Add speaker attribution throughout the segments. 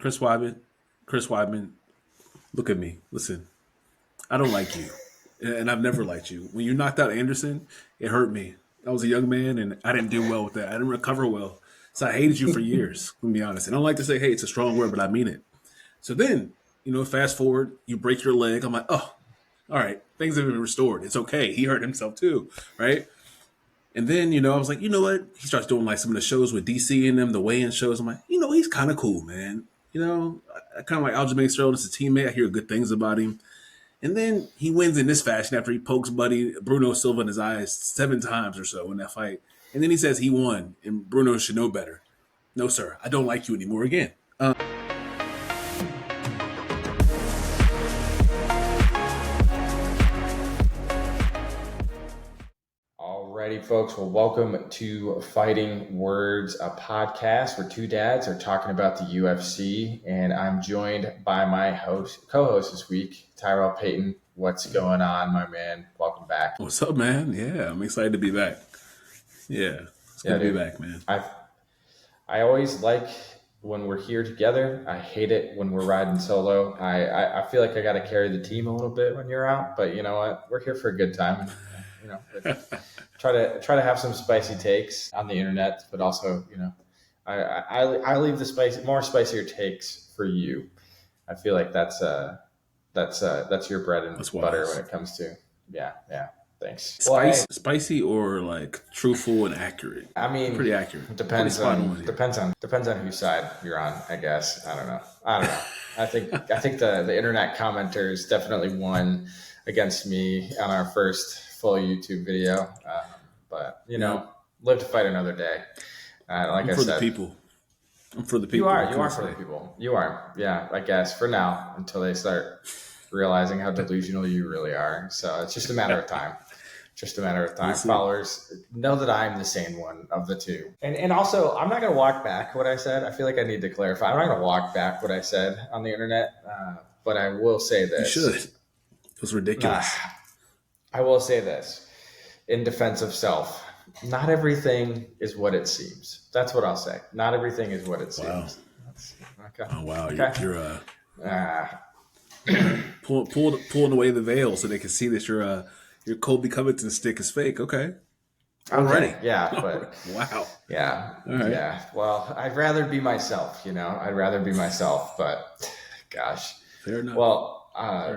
Speaker 1: Chris Weidman, Chris Weidman, look at me. Listen, I don't like you, and I've never liked you. When you knocked out Anderson, it hurt me. I was a young man, and I didn't do well with that. I didn't recover well, so I hated you for years. Let me be honest. And I don't like to say, "Hey, it's a strong word," but I mean it. So then, fast forward, you break your leg. I'm like, oh, all right, things have been restored. It's okay. He hurt himself too, right? And then, I was like, you know what? He starts doing like some of the shows with DC in them, the weigh-in shows. I'm like, he's kind of cool, man. I kind of like Aljamain Sterling as a teammate. I hear good things about him. And then he wins in this fashion after he pokes Buddy Bruno Silva in his eyes 7 times or so in that fight. And then he says he won, and Bruno should know better. No, sir, I don't like you anymore again.
Speaker 2: Alrighty, folks. Well, welcome to Fighting Words, a podcast where two dads are talking about the UFC, and I'm joined by my co-host this week, Tyrelle Payton. What's going on, my man? Welcome back.
Speaker 1: What's up, man? Yeah, I'm excited to be back. Yeah, it's good to be back, man.
Speaker 2: I always like when we're here together. I hate it when we're riding solo. I feel like I got to carry the team a little bit when you're out, but you know what? We're here for a good time. Try to have some spicy takes on the internet, but also, I leave the more spicier takes for you. I feel like that's your bread and butter when it comes to thanks.
Speaker 1: Spicy or like truthful and accurate?
Speaker 2: I mean,
Speaker 1: pretty accurate.
Speaker 2: Depends on whose side you're on, I guess. I don't know. I think the internet commenters definitely won against me on our first full YouTube video, but live to fight another day. Like
Speaker 1: I'm
Speaker 2: I
Speaker 1: for
Speaker 2: said,
Speaker 1: the people. I'm for the people.
Speaker 2: You are for the people. You are, yeah. I guess for now, until they start realizing how delusional you really are. So it's just a matter of time. Followers know that I'm the sane one of the two. And also, I'm not going to walk back what I said. I feel like I need to clarify. I'm not going to walk back what I said on the internet, but I will say this.
Speaker 1: You should. It was ridiculous.
Speaker 2: I will say this in defense of self. Not everything is what it seems. That's what I'll say. Not everything is what it seems.
Speaker 1: Okay. Oh, wow.
Speaker 2: Okay.
Speaker 1: You're pulling away the veil so they can see that your Colby Covington stick is fake. Okay.
Speaker 2: Already. Yeah. But
Speaker 1: wow.
Speaker 2: Yeah.
Speaker 1: Right.
Speaker 2: Yeah. Well, I'd rather be myself, but gosh.
Speaker 1: Fair enough.
Speaker 2: Well,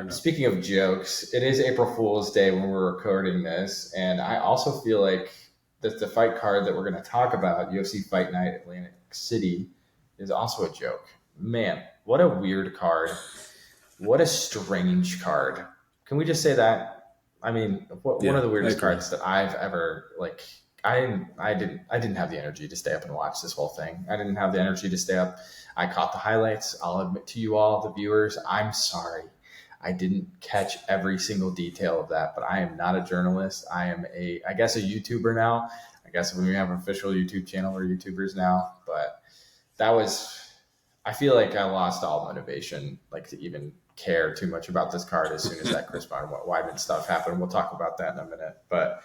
Speaker 2: speaking of jokes, it is April Fool's Day when we're recording this, and I also feel like that the fight card that we're going to talk about, UFC Fight Night Atlantic City, is also a joke. Man, what a weird card. What a strange card. Can we just say that? I mean, one of the weirdest cards that I've ever, I didn't have the energy to stay up and watch this whole thing. I didn't have the energy to stay up. I caught the highlights. I'll admit to you all, the viewers, I'm sorry. I didn't catch every single detail of that, but I am not a journalist. I am I guess a YouTuber now. I guess when we have an official YouTube channel, we're YouTubers now. But I feel like I lost all motivation, to even care too much about this card as soon as that Chris Weidman stuff happened. We'll talk about that in a minute. But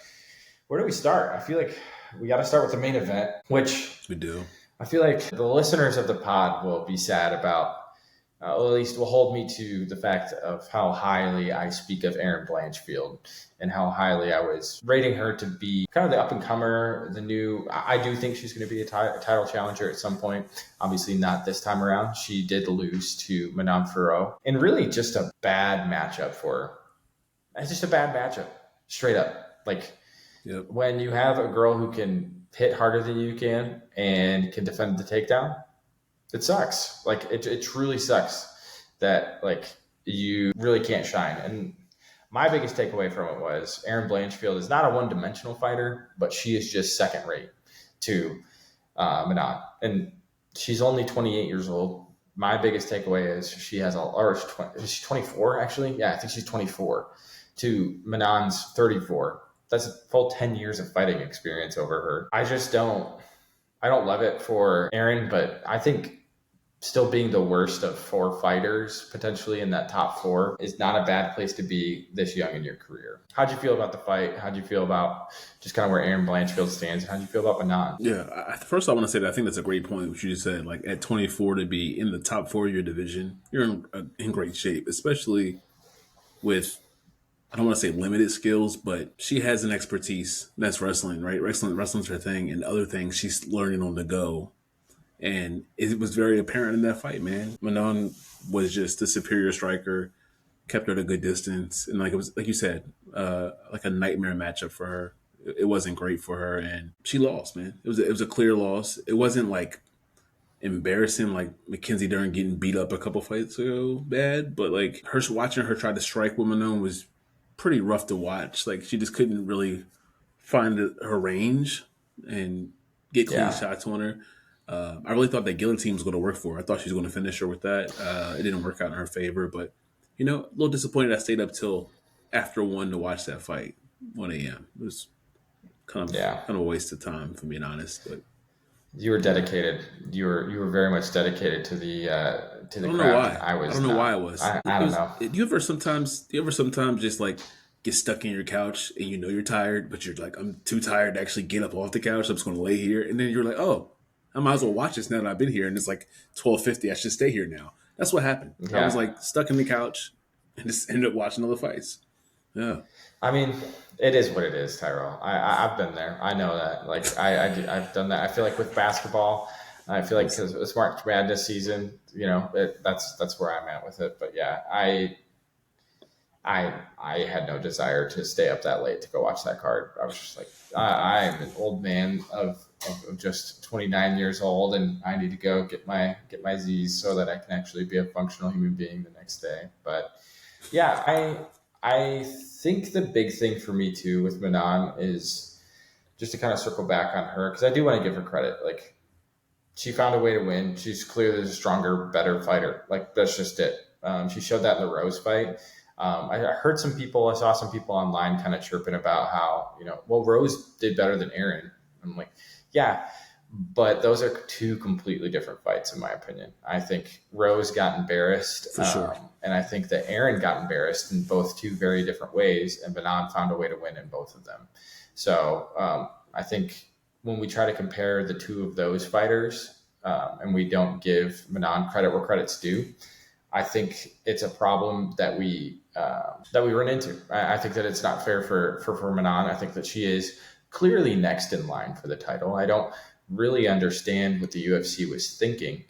Speaker 2: where do we start? I feel like we got to start with the main event, which
Speaker 1: we do.
Speaker 2: I feel like the listeners of the pod will be sad about. Or at least will hold me to the fact of how highly I speak of Erin Blanchfield and how highly I was rating her to be kind of the up-and-comer, I do think she's going to be a title challenger at some point. Obviously not this time around. She did lose to Manon Fiorot, and really just a bad matchup for her. It's just a bad matchup, straight up. When you have a girl who can hit harder than you can and can defend the takedown, it sucks. It truly sucks that you really can't shine. And my biggest takeaway from it was Erin Blanchfield is not a one-dimensional fighter, but she is just second rate to Manon. And she's only 28 years old. My biggest takeaway is is she 24 actually? Yeah, I think she's 24 to Manon's 34. That's a full 10 years of fighting experience over her. I don't love it for Erin, but I think still being the worst of 4 fighters potentially in that top 4 is not a bad place to be this young in your career. How'd you feel about the fight? How'd you feel about just kind of where Aaron Blanchfield stands? How'd you feel about Manon?
Speaker 1: Yeah, first I want to say that I think that's a great point, what you just said. Like at 24 to be in the top 4 of your division, you're in great shape, especially with, I don't want to say limited skills, but she has an expertise. That's wrestling, right? Wrestling's her thing, and other things she's learning on the go. And it was very apparent in that fight, man. Manon was just the superior striker, kept her at a good distance, and like it was, like you said, like a nightmare matchup for her. It wasn't great for her, and she lost, man. It was a clear loss. It wasn't like embarrassing like Mackenzie Dern getting beat up a couple fights ago bad, but like her watching her try to strike with Manon was pretty rough to watch. Like she just couldn't really find her range and get clean
Speaker 2: Yeah.
Speaker 1: shots on her. I really thought that guillotine was going to work for her. I thought she was going to finish her with that. It didn't work out in her favor, but a little disappointed I stayed up till after 1 to watch that fight, 1 a.m. It was
Speaker 2: Yeah.
Speaker 1: kind of a waste of time, if I'm being honest. But
Speaker 2: You were dedicated. You were very much dedicated to
Speaker 1: I
Speaker 2: the
Speaker 1: don't know
Speaker 2: craft.
Speaker 1: why.
Speaker 2: I
Speaker 1: I
Speaker 2: was
Speaker 1: don't know why
Speaker 2: not.
Speaker 1: it was.
Speaker 2: I don't know.
Speaker 1: Do you ever sometimes just like get stuck in your couch and you're tired, but you're like, I'm too tired to actually get up off the couch. I'm just going to lay here, and then you're like, oh, I might as well watch this now that I've been here, and it's like 12:50. I should stay here now. That's what happened. I was
Speaker 2: Yeah.
Speaker 1: like stuck in the couch and just ended up watching all the fights. Yeah,
Speaker 2: I mean, it is what it is, Tyrell. I've been there. I know that. Like I've done that. I feel like with basketball, I feel like because it's March Madness season, that's where I'm at with it. But yeah, I had no desire to stay up that late to go watch that card. I was just like, I am an old man of just 29 years old, and I need to go get my Z's so that I can actually be a functional human being the next day. But yeah, I think the big thing for me too with Manon is just to kind of circle back on her, because I do want to give her credit. Like she found a way to win. She's clearly a stronger, better fighter. Like that's just it. She showed that in the Rose fight. I saw some people online kind of chirping about how, well, Rose did better than Aaron. I'm like, yeah, but those are 2 completely different fights, in my opinion. I think Rose got embarrassed,
Speaker 1: for sure.
Speaker 2: and I think that Aaron got embarrassed in both 2 very different ways, and Benan found a way to win in both of them. So I think when we try to compare the 2 of those fighters, and we don't give Manon credit where credit's due, I think it's a problem that we run into. I think that it's not fair for Manon. I think that she is clearly next in line for the title. I don't really understand what the UFC was thinking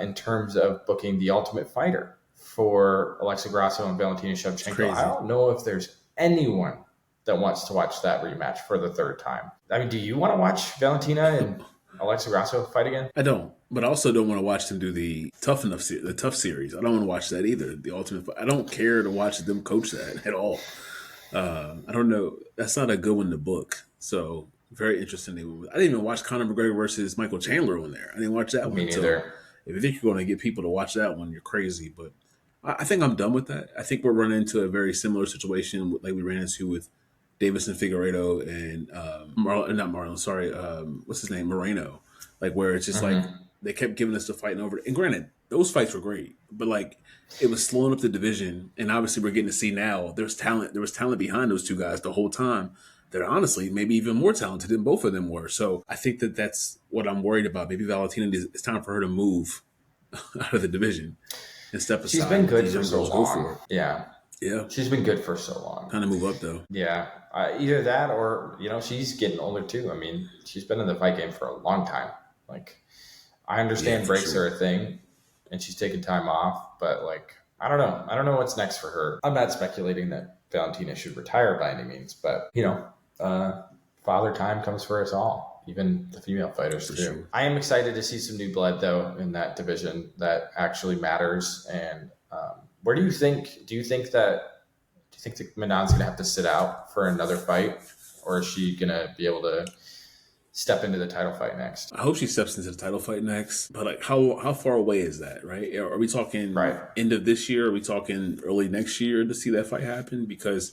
Speaker 2: in terms of booking the Ultimate Fighter for Alexa Grasso and Valentina Shevchenko. I don't know if there's anyone that wants to watch that rematch for the 3rd time. I mean, do you want to watch Valentina and Alexa Grasso fight again?
Speaker 1: I don't, but I also don't want to watch them do the tough series. I don't want to watch that either. The ultimate. I don't care to watch them coach that at all. I don't know. That's not a good one to book. So very interesting. I didn't even watch Conor McGregor versus Michael Chandler on there. I didn't watch that one.
Speaker 2: Me neither.
Speaker 1: So if you think you're going to get people to watch that one, you're crazy. But I think I'm done with that. I think we're running into a very similar situation like we ran into with Davison Figueiredo and what's his name, Moreno. Like where it's just like they kept giving us the fight and over. And granted, those fights were great, but like it was slowing up the division. And obviously, we're getting to see now there's talent. There was talent behind those 2 guys the whole time. They're honestly maybe even more talented than both of them were. So I think that that's what I'm worried about. Maybe Valentina, it's time for her to move out of the division and step aside.
Speaker 2: She's been good for so long.
Speaker 1: Yeah.
Speaker 2: She's been good for so long.
Speaker 1: Kind of move up though.
Speaker 2: Yeah. Either that or, she's getting older too. I mean, she's been in the fight game for a long time. Like, I understand breaks are a thing and she's taking time off, but like, I don't know. I don't know what's next for her. I'm not speculating that Valentina should retire by any means, but, father time comes for us all, even the female fighters too. Sure. I am excited to see some new blood though in that division that actually matters. And where do you think that Manon's going to have to sit out for another fight, or is she going to be able to step into the title fight next?
Speaker 1: I hope she steps into the title fight next, but like how far away is that, right? Are we talking end of this year? Are we talking early next year to see that fight happen? Because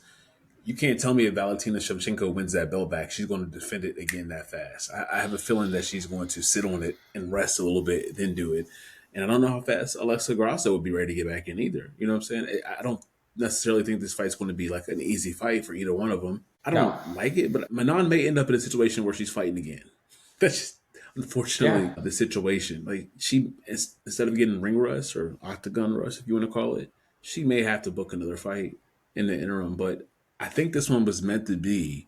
Speaker 1: you can't tell me if Valentina Shevchenko wins that belt back, she's going to defend it again that fast. I have a feeling that she's going to sit on it and rest a little bit, then do it. And I don't know how fast Alexa Grasso would be ready to get back in either. You know what I'm saying? I don't necessarily think this fight's going to be like an easy fight for either one of them. I
Speaker 2: No.
Speaker 1: don't like it, but Manon may end up in a situation where she's fighting again. That's just unfortunately
Speaker 2: Yeah.
Speaker 1: the situation. Like instead of getting ring rust or octagon rust, if you want to call it, she may have to book another fight in the interim. But I think this one was meant to be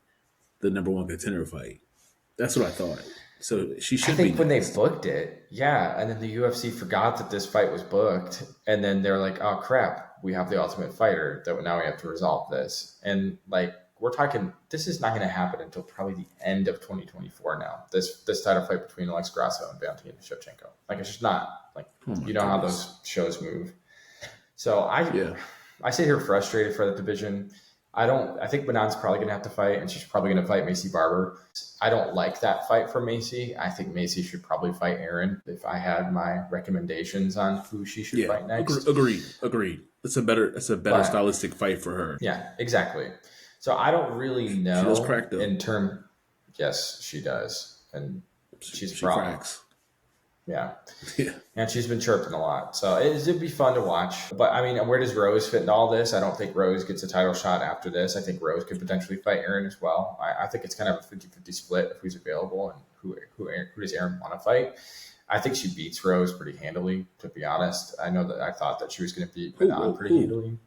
Speaker 1: the number one contender fight. That's what I thought. So she
Speaker 2: I
Speaker 1: should be
Speaker 2: think when they
Speaker 1: next.
Speaker 2: booked it, yeah, and then the UFC forgot that this fight was booked, and then they're like, "Oh crap, we have the Ultimate Fighter. That now we have to resolve this." And like we're talking, this is not going to happen until probably the end of 2024. Now, this title fight between Alex Grasso and Valentina Shevchenko, like it's just not like
Speaker 1: Oh my
Speaker 2: you know how
Speaker 1: goodness.
Speaker 2: those shows move. So I
Speaker 1: Yeah.
Speaker 2: I sit here frustrated for the division. I don't. I think Manon's probably going to have to fight, and she's probably going to fight Macy Barber. I don't like that fight for Macy. I think Macy should probably fight Aaron if I had my recommendations on who she should
Speaker 1: Yeah.
Speaker 2: fight next.
Speaker 1: Agreed. Agreed. That's a better
Speaker 2: But
Speaker 1: stylistic fight for her.
Speaker 2: yeah, exactly. So I don't really
Speaker 1: She does
Speaker 2: know
Speaker 1: crack though.
Speaker 2: in term. Yes, she does, and she's a
Speaker 1: She
Speaker 2: problem.
Speaker 1: cracks.
Speaker 2: Yeah.
Speaker 1: Yeah.
Speaker 2: And she's been chirping a lot. So it'd be fun to watch. But I mean, where does Rose fit in all this? I don't think Rose gets a title shot after this. I think Rose could potentially fight Aaron as well. I think it's kind of a 50-50 split of who's available and who does Aaron want to fight. I think she beats Rose pretty handily, to be honest. I know that I thought that she was going to beat Manon pretty handily.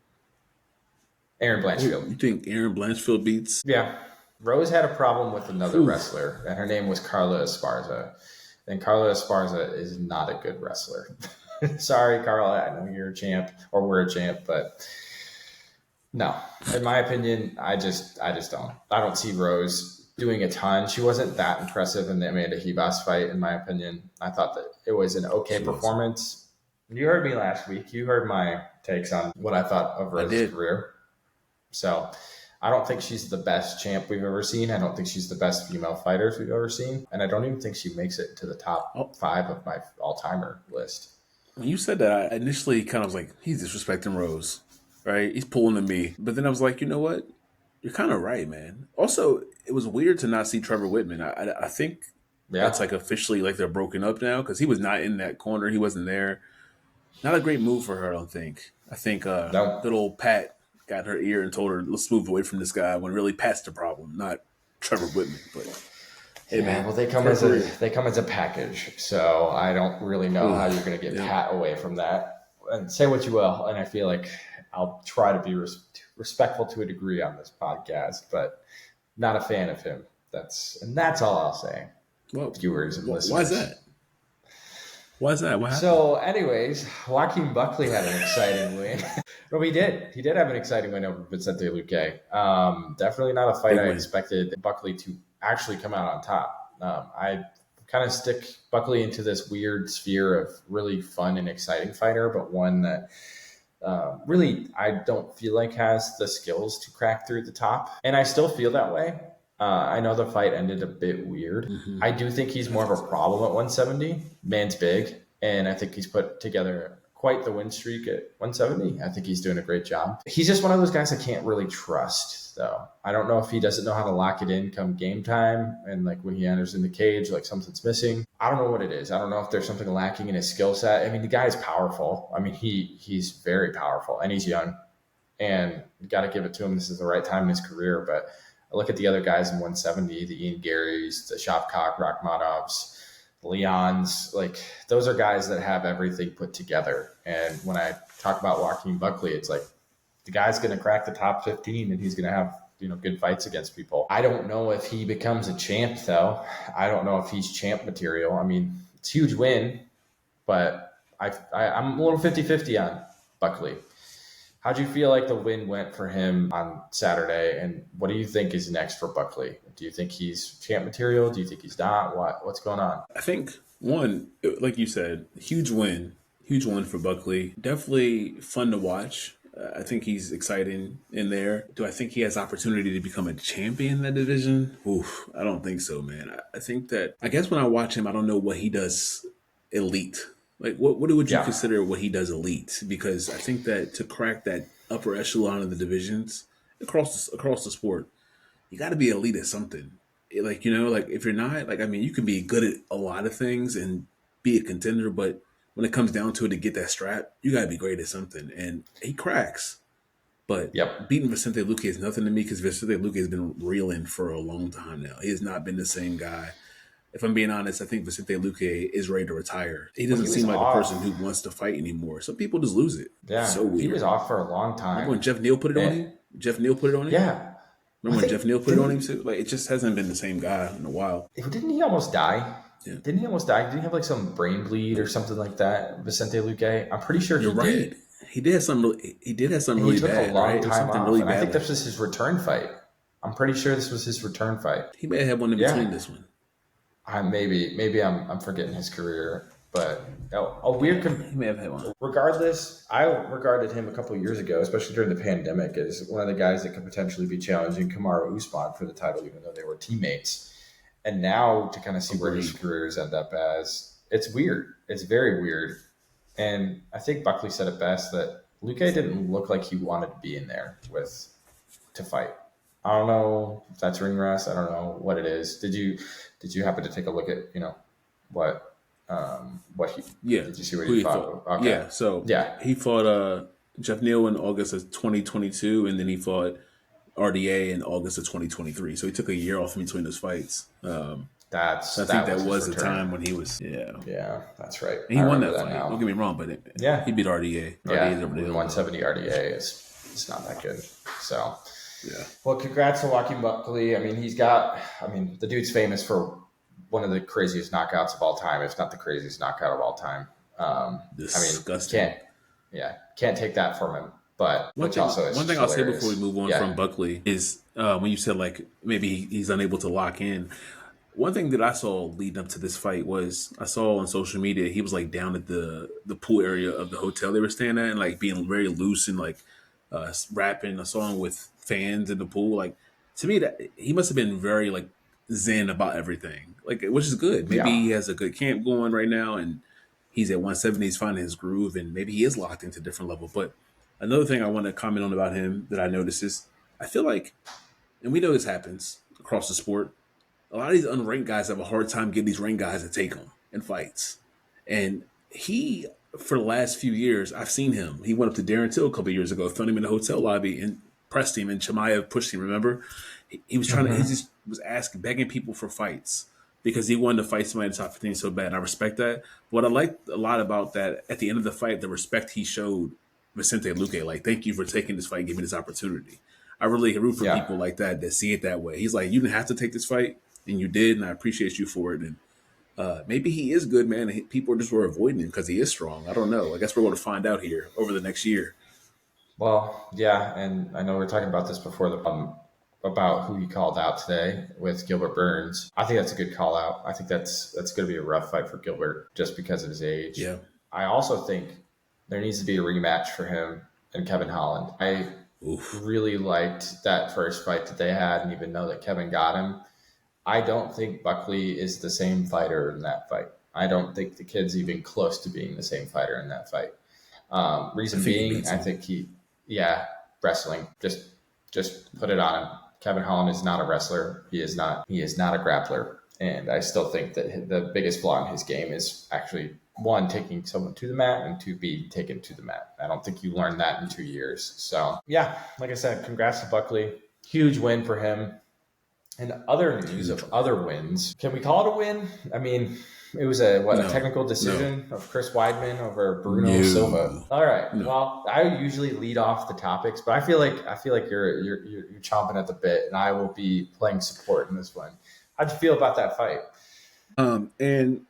Speaker 2: Aaron Blanchfield.
Speaker 1: You think Aaron Blanchfield beats?
Speaker 2: Yeah. Rose had a problem with another wrestler, and her name was Carla Esparza. And Carla Esparza is not a good wrestler. Sorry, Carla. I know you're a champ, or we're a champ, but no. In my opinion, I just don't. I don't see Rose doing a ton. She wasn't that impressive in the Amanda Hebas fight, in my opinion. I thought that it was an okay performance. You heard me last week. You heard my takes on what I thought of Rose's career. So I don't think she's the best champ we've ever seen. I don't think she's the best female fighters we've ever seen. And I don't even think she makes it to the top 5 of my all-timer list.
Speaker 1: When you said that, I initially kind of was like, he's disrespecting Rose, right? He's pulling to me. But then I was like, you know what? You're kind of right, man. Also, it was weird to not see Trevor Whitman. I think that's like officially like they're broken up now because he was not in that corner. He wasn't there. Not a great move for her, I don't think. I think
Speaker 2: No.
Speaker 1: little Pat got her ear and told her, let's move away from this guy when really Pat's the problem, not Trevor Whitman. But hey,
Speaker 2: Yeah,
Speaker 1: man.
Speaker 2: well, they come as a package, so I don't really know how you're going to get Pat away from that. And say what you will, and I feel like I'll try to be respectful to a degree on this podcast, but not a fan of him. That's all I'll say.
Speaker 1: Well,
Speaker 2: viewers and listeners.
Speaker 1: Why is that? Why is that? What happened?
Speaker 2: So, anyways, Joaquin Buckley had an exciting win. Well, he did. He did have an exciting win over Vicente Luque. Definitely not a fight I expected Buckley to actually come out on top. I kind of stick Buckley into this weird sphere of really fun and exciting fighter, but one that really I don't feel like has the skills to crack through the top. And I still feel that way. I know the fight ended a bit weird. Mm-hmm. I do think he's more of a problem at 170. Man's big, and I think he's put together quite the win streak at 170. I think he's doing a great job. He's just one of those guys I can't really trust, though. I don't know if he doesn't know how to lock it in come game time, and like when he enters in the cage, like something's missing. I don't know what it is. I don't know if there's something lacking in his skill set. I mean, the guy's powerful. I mean, he's very powerful, and he's young, and you got to give it to him. This is the right time in his career, but I look at the other guys in 170, the Ian Garys, the Shavkat Rakhmatovs, the Leons, like those are guys that have everything put together. And when I talk about Joaquin Buckley, it's like the guy's going to crack the top 15 and he's going to have, good fights against people. I don't know if he becomes a champ though. I don't know if he's champ material. I mean, it's a huge win, but I'm a little 50-50 on Buckley. How'd you feel like the win went for him on Saturday? And what do you think is next for Buckley? Do you think he's champ material? Do you think he's not? What's going on?
Speaker 1: I think, one, like you said, huge win for Buckley. Definitely fun to watch. I think he's exciting in there. Do I think he has opportunity to become a champion in that division? Oof, I don't think so, man. I think that, I guess when I watch him, I don't know what he does elite. Like, what would you consider what he does elite? Because I think that to crack that upper echelon of the divisions across the sport, you got to be elite at something. Like, if you're not, like, I mean, you can be good at a lot of things and be a contender, but when it comes down to it to get that strap, you gotta be great at something. And he cracks. But
Speaker 2: Yep.
Speaker 1: beating Vicente Luque is nothing to me because Vicente Luque has been reeling for a long time now. He has not been the same guy. If I'm being honest, I think Vicente Luque is ready to retire. He
Speaker 2: Well,
Speaker 1: doesn't
Speaker 2: he was
Speaker 1: seem like a person who
Speaker 2: off.
Speaker 1: wants to fight anymore. Some people just lose it.
Speaker 2: Yeah,
Speaker 1: So
Speaker 2: he was
Speaker 1: weird.
Speaker 2: off for a long
Speaker 1: Remember when
Speaker 2: time.
Speaker 1: Jeff Neal put it on
Speaker 2: And
Speaker 1: him? Jeff Neal put it on him?
Speaker 2: yeah, I
Speaker 1: Remember when Jeff
Speaker 2: think
Speaker 1: Neal put it on him too? Like it just hasn't been the same guy in a while.
Speaker 2: didn't he almost die?
Speaker 1: Yeah.
Speaker 2: Didn't he almost die? Did he have like some brain bleed or something like that? Vicente Luque? I'm pretty sure
Speaker 1: You're
Speaker 2: he
Speaker 1: right.
Speaker 2: did.
Speaker 1: He did have something. He did have something
Speaker 2: And he
Speaker 1: really
Speaker 2: took a
Speaker 1: bad,
Speaker 2: long
Speaker 1: right? It was
Speaker 2: time
Speaker 1: something
Speaker 2: off,
Speaker 1: really
Speaker 2: and I
Speaker 1: bad.
Speaker 2: think this was his return fight. I'm pretty sure this was his return fight.
Speaker 1: He may have had one in between
Speaker 2: Yeah,
Speaker 1: this one.
Speaker 2: maybe I'm forgetting his career, but a weird.
Speaker 1: He may have had one.
Speaker 2: Regardless, I regarded him a couple of years ago, especially during the pandemic, as one of the guys that could potentially be challenging Kamaru Usman for the title, even though they were teammates. And now to kind of see where his careers end up as, it's weird. It's very weird. And I think Buckley said it best that Luque didn't look like he wanted to be in there to fight. I don't know if that's ring rust. I don't know what it is. Did you happen to take a look at what he did you see what
Speaker 1: Who
Speaker 2: he
Speaker 1: he
Speaker 2: fought?
Speaker 1: fought?
Speaker 2: Okay.
Speaker 1: Yeah, so
Speaker 2: Yeah.
Speaker 1: he fought Jeff Neal in August of 2022, and then he fought RDA in August of 2023. So he took a year off in between those fights.
Speaker 2: That's
Speaker 1: So I think that
Speaker 2: his
Speaker 1: was the
Speaker 2: return.
Speaker 1: time when he was
Speaker 2: Yeah, that's right.
Speaker 1: And he
Speaker 2: I
Speaker 1: won
Speaker 2: remember
Speaker 1: that fight.
Speaker 2: now.
Speaker 1: Don't get me wrong, but
Speaker 2: Yeah.
Speaker 1: he beat RDA.
Speaker 2: Yeah,
Speaker 1: RDA's over there.
Speaker 2: 170 RDA is not that good. So,
Speaker 1: Yeah.
Speaker 2: well, congrats to Joaquin Buckley. I mean, the dude's famous for one of the craziest knockouts of all time, if not the craziest knockout of all time.
Speaker 1: Disgusting.
Speaker 2: Can't take that from him. But
Speaker 1: One thing I'll say before we move on
Speaker 2: Yeah.
Speaker 1: from Buckley is when you said like maybe he's unable to lock in. One thing that I saw leading up to this fight was I saw on social media he was like down at the pool area of the hotel they were staying at and like being very loose and like rapping a song with fans in the pool. Like to me that he must have been very like zen about everything, like which is good. Maybe
Speaker 2: Yeah.
Speaker 1: he has a good camp going right now and he's at 170. He's finding his groove and maybe he is locked into a different level. But another thing I want to comment on about him that I noticed is I feel like, and we know this happens across the sport, a lot of these unranked guys have a hard time getting these ranked guys to take them in fights. And he, for the last few years, I've seen him. He went up to Darren Till a couple of years ago, found him in the hotel lobby and pressed him, and Chimaev pushed him, remember? He was trying to, he just was asking, begging people for fights because he wanted to fight somebody in the top 15 so bad. And I respect that. What I liked a lot about that, at the end of the fight, the respect he showed Vicente Luque, like, thank you for taking this fight and giving me this opportunity. I really root for people like that see it that way. He's like, you didn't have to take this fight, and you did, and I appreciate you for it. And maybe he is good, man. And people just were avoiding him because he is strong. I don't know. I guess we're going to find out here over the next year.
Speaker 2: Well, yeah, and I know we were talking about this before about who he called out today with Gilbert Burns. I think that's a good call out. I think that's going to be a rough fight for Gilbert just because of his age.
Speaker 1: Yeah.
Speaker 2: I also think there needs to be a rematch for him and Kevin Holland. I really liked that first fight that they had, and even though that Kevin got him, I don't think Buckley is the same fighter in that fight. I don't think the kid's even close to being the same fighter in that fight. Reason being, I think wrestling. Just put it on him. Kevin Holland is not a wrestler. He is not a grappler. And I still think that the biggest flaw in his game is actually, one, taking someone to the mat, and two, be taken to the mat. I don't think you learned that in 2 years. So, yeah, like I said, congrats to Buckley. Huge win for him. And other news of other wins. Can we call it a win? I mean, it was a technical decision of Chris Weidman over Bruno Silva. All right. Well, I usually lead off the topics, but I feel like you're chomping at the bit, and I will be playing support in this one. How'd you feel about that fight?
Speaker 1: And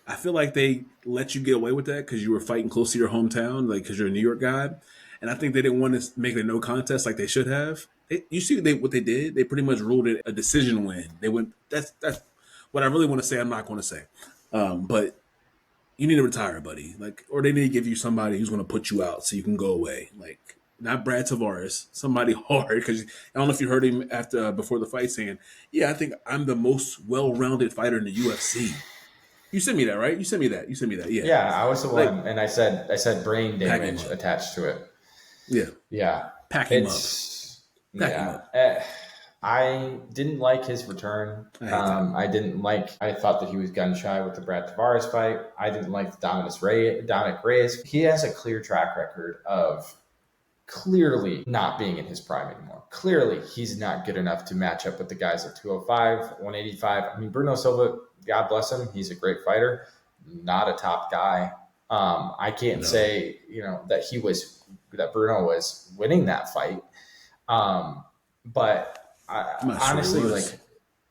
Speaker 1: I feel like they let you get away with that because you were fighting close to your hometown, like because you're a New York guy. And I think they didn't want to make it a no contest like they should have. You see what they did? They pretty much ruled it a decision win. They went. That's what I really want to say. I'm not going to say, but you need to retire, buddy. Like, or they need to give you somebody who's going to put you out so you can go away. Like, not Brad Tavares, somebody hard. Because I don't know if you heard him before the fight saying, "Yeah, I think I'm the most well-rounded fighter in the UFC." You sent me that, right? You sent me that. Yeah.
Speaker 2: Yeah, I was the one, and I said brain damage attached to it.
Speaker 1: Yeah.
Speaker 2: Yeah.
Speaker 1: Pack him up. Pack him up.
Speaker 2: I didn't like his return.
Speaker 1: I hate that.
Speaker 2: I thought that he was gun shy with the Brad Tavares fight. I didn't like Dominic Reyes. He has a clear track record of clearly not being in his prime anymore. Clearly, he's not good enough to match up with the guys at 205, 185. I mean, Bruno Silva, God bless him, he's a great fighter, not a top guy. I can't say, that Bruno was winning that fight. But honestly,
Speaker 1: sure
Speaker 2: like,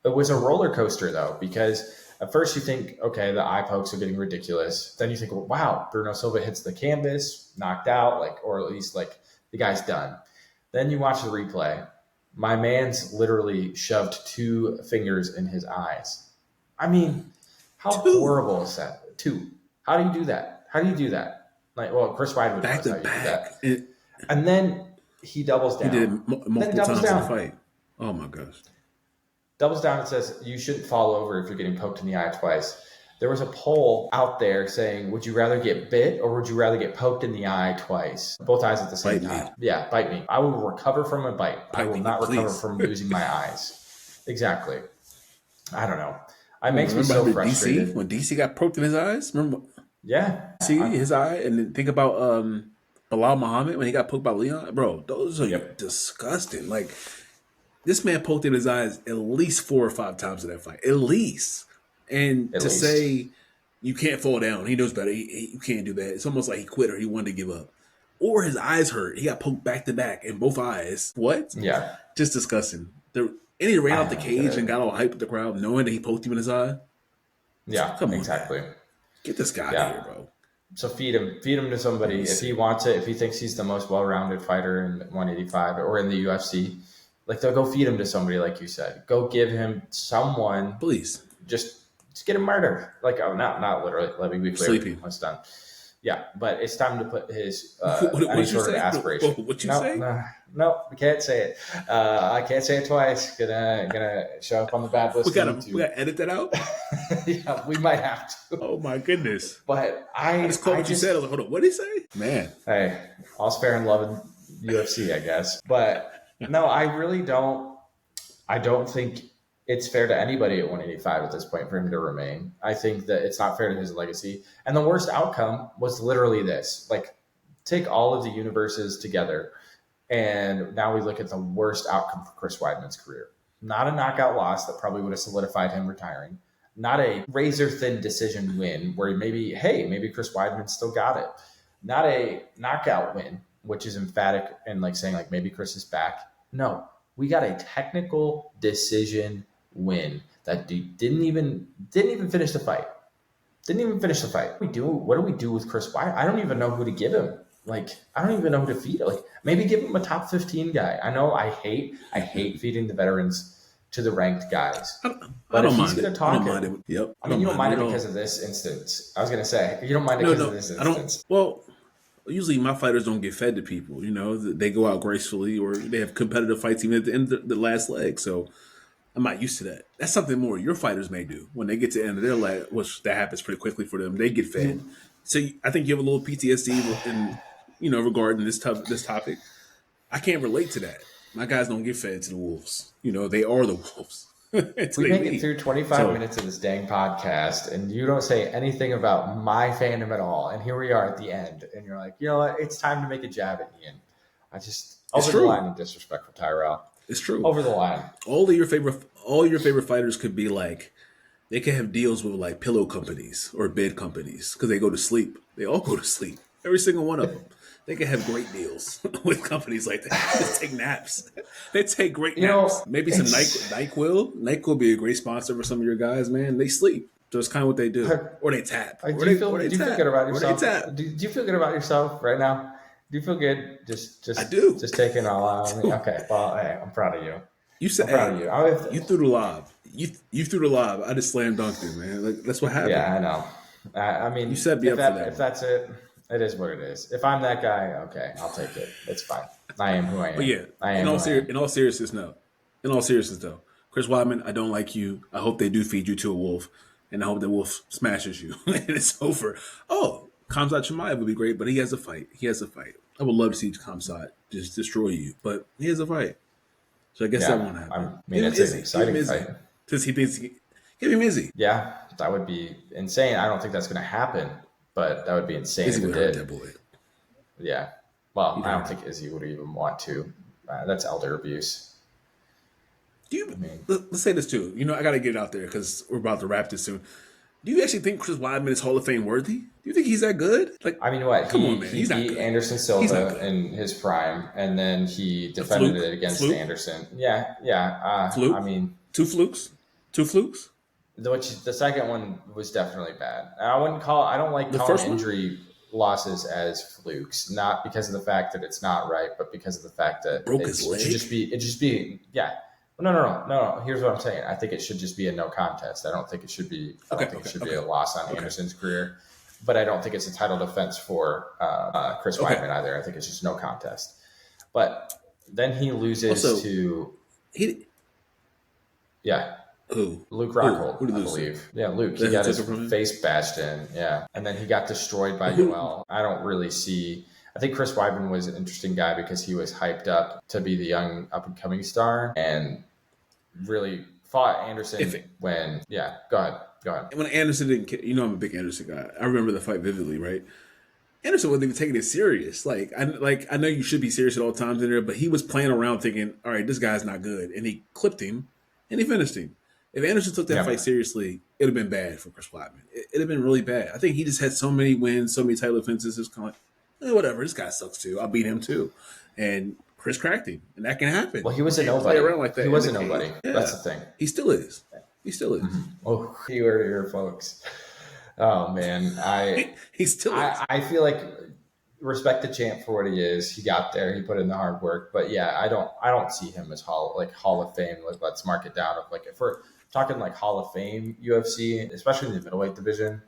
Speaker 2: it was a roller coaster though, because at first you think, okay, the eye pokes are getting ridiculous. Then you think, well, wow, Bruno Silva hits the canvas, knocked out, or at least the guy's done. Then you watch the replay. My man's literally shoved 2 fingers in his eyes. I mean, how horrible is that? 2. How do you do that? Chris Weidman
Speaker 1: back
Speaker 2: knows
Speaker 1: to
Speaker 2: how you do
Speaker 1: back.
Speaker 2: that. And then he doubles down.
Speaker 1: He did it multiple times in the fight. Oh my gosh.
Speaker 2: Doubles down and says you shouldn't fall over if you're getting poked in the eye twice. There was a poll out there saying, would you rather get bit or would you rather get poked in the eye twice? Both eyes at the same time. Yeah, bite me. I will recover from a bite. I will not recover from losing my eyes. Exactly. I don't know. It makes me so frustrated.
Speaker 1: DC, when DC got poked in his eyes? Remember?
Speaker 2: Yeah.
Speaker 1: See his eye? And then think about Bilal Muhammad when he got poked by Leon. Bro, those are disgusting. Like, this man poked in his eyes at least 4 or 5 times in that fight. At least. And to say you can't fall down, he knows better. You can't do that. It's almost like he quit or he wanted to give up. Or his eyes hurt. He got poked back to back in both eyes. What?
Speaker 2: Yeah.
Speaker 1: Just disgusting. And he ran out the cage and got all hyped with the crowd knowing that he poked him in his eye.
Speaker 2: Yeah, come on, exactly.
Speaker 1: Man. Get this guy out of here, bro.
Speaker 2: So feed him to somebody. If he wants it, if he thinks he's the most well-rounded fighter in 185 or in the UFC, they'll go feed him to somebody, like you said. Go give him someone.
Speaker 1: Please.
Speaker 2: Just get him murdered. Not literally. Let me be clear.
Speaker 1: Sleeping.
Speaker 2: It's done. Yeah, but it's time to put his
Speaker 1: any
Speaker 2: sort of aspiration.
Speaker 1: What you say?
Speaker 2: No, we can't say it. I can't say it twice. Gonna show up on the bad list.
Speaker 1: We gotta edit that out.
Speaker 2: Yeah, we might have to.
Speaker 1: Oh my goodness!
Speaker 2: But
Speaker 1: I just caught what you said. I was like, hold on, what did he say? Man,
Speaker 2: hey, all's fair in love and UFC, I guess. But no, I really don't. I don't think it's fair to anybody at 185 at this point for him to remain. I think that it's not fair to his legacy. And the worst outcome was literally this. Take all of the universes together, and now we look at the worst outcome for Chris Weidman's career. Not a knockout loss that probably would have solidified him retiring. Not a razor-thin decision win where maybe Chris Weidman still got it. Not a knockout win, which is emphatic and saying maybe Chris is back. No, we got a technical decision win that didn't even finish the fight. What do we do with Chris Weidman? I don't even know who to give him. I don't even know who to feed it. Maybe give him a top 15 guy. I know I hate feeding the veterans to the ranked guys.
Speaker 1: I don't mind it. I don't mind it. Yep.
Speaker 2: I mean, you don't mind it because of this instance. I was going to say, you don't mind it because of this instance.
Speaker 1: I don't. Well, usually my fighters don't get fed to people. They go out gracefully or they have competitive fights even at the end of the last leg. So I'm not used to that. That's something more your fighters may do when they get to the end of their leg, which that happens pretty quickly for them. They get fed. Mm-hmm. So I think you have a little PTSD regarding this topic. I can't relate to that. My guys don't get fed to the wolves. They are the wolves.
Speaker 2: We make it through 25 minutes of this dang podcast, and you don't say anything about my fandom at all. And here we are at the end, and you're like, you know what? It's time to make a jab at Ian. The line of disrespectful Tyrelle.
Speaker 1: It's true.
Speaker 2: Over the line.
Speaker 1: All your favorite fighters could be they could have deals with pillow companies or bed companies because they go to sleep. They all go to sleep. Every single one of them. They could have great deals with companies like that. Just take naps. They take great naps. Maybe some NyQuil. NyQuil would be a great sponsor for some of your guys, man. They sleep. So it's kind of what they do. Or they tap.
Speaker 2: Do you feel good about yourself? Do you feel good about yourself right now? Do you feel good? I do. Just taking it all out. Okay. Well, hey, I'm proud of you.
Speaker 1: You said, you threw the lob. You threw the lob. I just slam dunked it, man. That's what happened.
Speaker 2: Yeah, I know. I mean,
Speaker 1: you set me up for that.
Speaker 2: If that's it, it is what it is. If I'm that guy, okay, I'll take it. It's fine. I am who I am.
Speaker 1: But yeah, in all seriousness, though, Chris Weidman, I don't like you. I hope they do feed you to a wolf, and I hope the wolf smashes you, and it's over. Oh, Khamzat Chimaev would be great, but he has a fight. I would love to see Khamzat just destroy you, but he has a fight. So I guess that won't
Speaker 2: Yeah, I
Speaker 1: happen.
Speaker 2: mean,
Speaker 1: Give him
Speaker 2: it's an
Speaker 1: Izzy. Give him
Speaker 2: exciting
Speaker 1: Izzy.
Speaker 2: fight.
Speaker 1: Since he thinks give him Izzy.
Speaker 2: Yeah, that would be insane. I don't think that's going to happen, but that would be insane
Speaker 1: Izzy
Speaker 2: if it
Speaker 1: would hurt that
Speaker 2: did.
Speaker 1: boy.
Speaker 2: Yeah. Well,
Speaker 1: He'd
Speaker 2: I don't
Speaker 1: hurt
Speaker 2: think
Speaker 1: him.
Speaker 2: Izzy would even want to. That's elder abuse.
Speaker 1: Do you?
Speaker 2: I mean,
Speaker 1: Let's say this too. I got to get it out there because we're about to wrap this soon. Do you actually think Chris Weidman is Hall of Fame worthy? Do you think he's that good? Like,
Speaker 2: I mean, what
Speaker 1: come on, man,
Speaker 2: he
Speaker 1: he's not
Speaker 2: beat
Speaker 1: good.
Speaker 2: Anderson
Speaker 1: He's not
Speaker 2: Silva
Speaker 1: good.
Speaker 2: in his prime, and then he
Speaker 1: A
Speaker 2: defended
Speaker 1: fluke,
Speaker 2: it against
Speaker 1: fluke,
Speaker 2: Anderson. Yeah, yeah. I
Speaker 1: fluke,
Speaker 2: mean,
Speaker 1: two flukes, two flukes.
Speaker 2: which the second one was definitely bad. I wouldn't call. I don't like
Speaker 1: The
Speaker 2: calling
Speaker 1: first one,
Speaker 2: injury losses as flukes, not because of the fact that it's not right, but because of the fact that
Speaker 1: broke his
Speaker 2: it should
Speaker 1: leg.
Speaker 2: just be. It just be. Yeah. No. Here's what I'm saying. I think it should just be a no contest. I don't think it should be. I don't think it should be a loss on Anderson's career. But I don't think it's a title defense for Chris Weidman either. I think it's just no contest. But then he loses
Speaker 1: Also,
Speaker 2: to
Speaker 1: he
Speaker 2: yeah.
Speaker 1: who
Speaker 2: Luke
Speaker 1: who
Speaker 2: Rockhold,
Speaker 1: did he
Speaker 2: I
Speaker 1: lose to?
Speaker 2: believe. Yeah, Luke. He
Speaker 1: That
Speaker 2: got
Speaker 1: took
Speaker 2: his
Speaker 1: it from him.
Speaker 2: face bashed in. Yeah. And then he got destroyed by
Speaker 1: Who?
Speaker 2: Yoel. I don't really see. I think Chris Weidman was an interesting guy because he was hyped up to be the young up and coming star and really fought Anderson when. Yeah, go ahead.
Speaker 1: When Anderson didn't, I'm a big Anderson guy. I remember the fight vividly, right? Anderson wasn't even taking it serious. I know you should be serious at all times in there, but he was playing around thinking, all right, this guy's not good. And he clipped him and he finished him. If Anderson took that fight seriously, it would have been bad for Chris Weidman. It'd have been really bad. I think he just had so many wins, so many title defenses. It's kind of like, whatever, this guy sucks too. I'll beat him too. And Chris cracked him. And that can happen.
Speaker 2: Well, he was a nobody.
Speaker 1: Play around like that.
Speaker 2: He was a nobody. Yeah. That's the thing.
Speaker 1: He still is. He still is.
Speaker 2: Mm-hmm. Oh, you heard it here, folks. Oh, man.
Speaker 1: He still is.
Speaker 2: I feel like respect the champ for what he is. He got there. He put in the hard work. But yeah, I don't see him as Hall of Fame. Let's mark it down. Of if we're talking Hall of Fame UFC, especially in the middleweight division,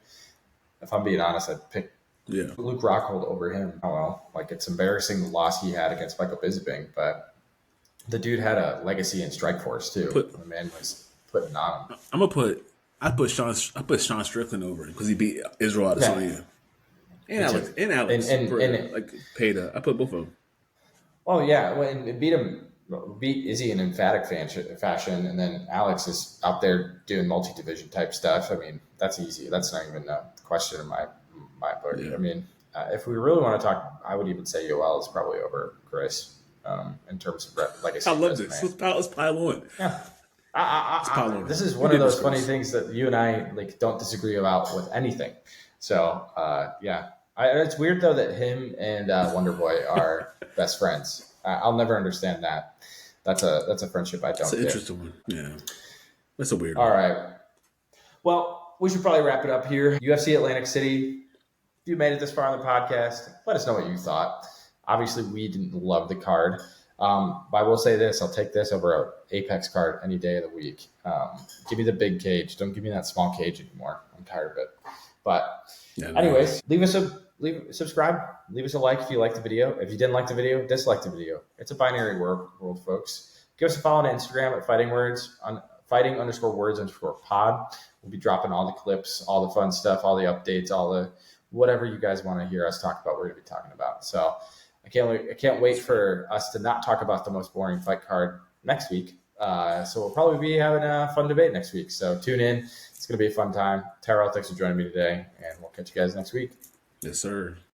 Speaker 2: if I'm being honest, I'd pick Luke Rockhold over him. Oh well, it's embarrassing the loss he had against Michael Bisping, but the dude had a legacy in Strikeforce too. The man was putting on him.
Speaker 1: I put Sean Strickland over him because he beat Israel Adesanya. And Alex Pereira. I put both of them.
Speaker 2: Oh yeah, and beat Izzy in emphatic fashion, and then Alex is out there doing multi-division type stuff. I mean, that's easy. That's not even a question in my book. Yeah. I mean, if we really want to talk, I would even say Yoel is probably over Chris in terms of legacy.
Speaker 1: I love this. Let's pile on.
Speaker 2: Yeah. This is one of those funny things that you and I don't disagree about with anything. So yeah, it's weird though that him and Wonderboy are best friends. I'll never understand that. That's a friendship I don't. That's
Speaker 1: an interesting one. Yeah, that's a weird.
Speaker 2: All right. Well, we should probably wrap it up here. UFC Atlantic City. If you made it this far on the podcast, let us know what you thought. Obviously, we didn't love the card. But I will say this, I'll take this over an Apex card any day of the week. Give me the big cage. Don't give me that small cage anymore. I'm tired of it. But anyways, subscribe, leave us a like if you liked the video. If you didn't like the video, dislike the video. It's a binary world, folks. Give us a follow on Instagram at fighting_words_pod. We'll be dropping all the clips, all the fun stuff, all the updates, all the whatever you guys want to hear us talk about, we're going to be talking about. So I can't wait for us to not talk about the most boring fight card next week. So we'll probably be having a fun debate next week. So tune in. It's going to be a fun time. Tyrelle, thanks for joining me today, and we'll catch you guys next week.
Speaker 1: Yes, sir.